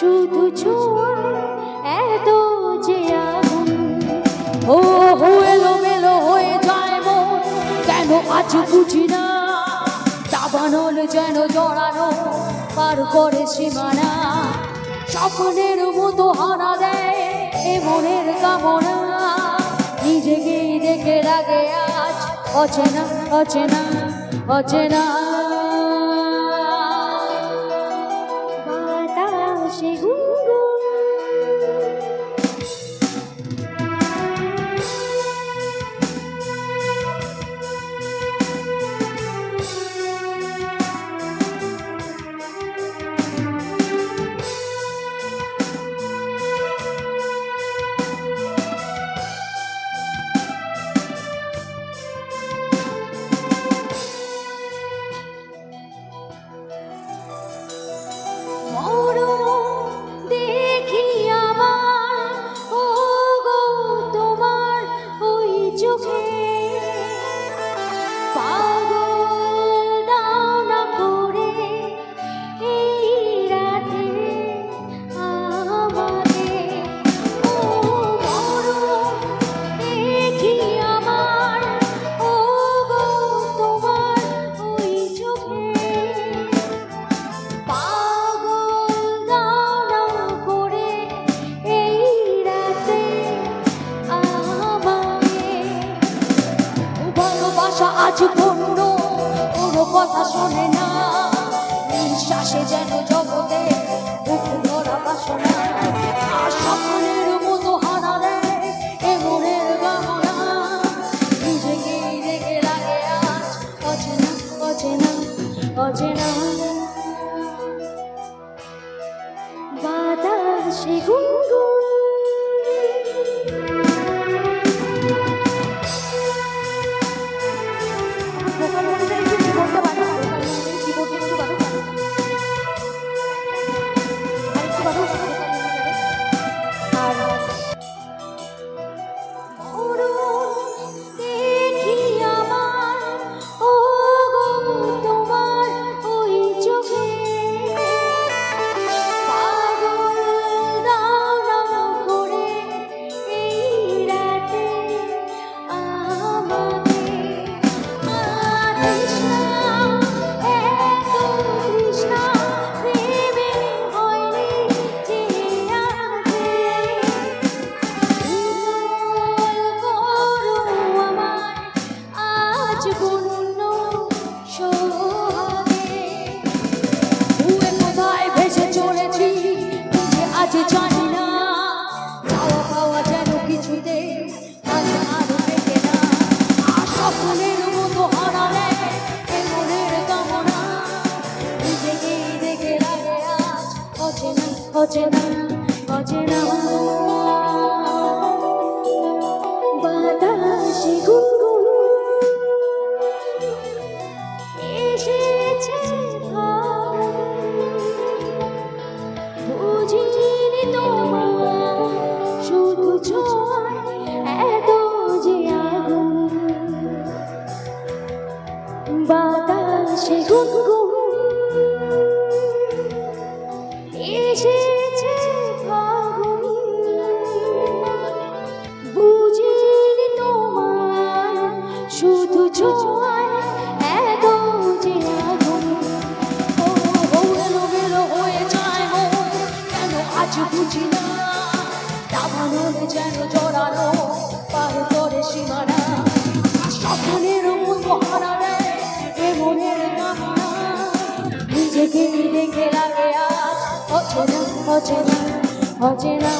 শুধু ছোঁয়ায় এত যে আগুন। ও এলোমেলো হয়ে যায় মন, কেন আজ বুঝি না। দাবানল যেন জড়ানো, পার করে সীমানা। স্বপ্নের মতো হানা দেয় এ মনের কামনা। নিজেকেই দেখে লাগে আজ অচেনা অচেনা অচেনা। বাতাসে গুনগুন দেখি আমার ও গো তোমার ওই চোখে। পাগল দাও না করে এই রাতে আমাকে। ও দেখি আমার ও গো তোমার ওই চোখে। আজ পূর্ণ কোনো কথা শোনে না, নিঃশ্বাসে যেন জগতে বুক ভরা বাসনা। আর স্বপ্নের মতো হানা দেয় এ মনের কামনা। নিজেকেই দেখে লাগে আজ অচেনা অচেনা অচেনা। বাতাসে গুনগুন জানি না। চাওয়া পাওয়া যেন কিছুতে আজ আর পেতে না। আর স্বপ্নের মতো হানা দেয় এ মনের কামনা। নিজেকেই দেখে লাগে আজ অচেনা অচেনা অচেনা। বাতাসে গুনগুন এসেছে বুঝিনি তোমার শুধু ছোঁয়ায় এত যে আগুন। বাতাসে গুনগুন এসেছে ফাগুন। বুঝিনি তোমার শুধু ছোঁয়ায় এত যে আগুন। এলোমেলো হয়ে যায় মন, কেন আজ বুঝি না। দাবানল যেন জড়ানো, পার করে সীমানা। স্বপ্নের মতো হানা দেয় এ মনের কামনা। নিজেকেই দেখে লাগে আজ অচেনা অচেনা অচেনা।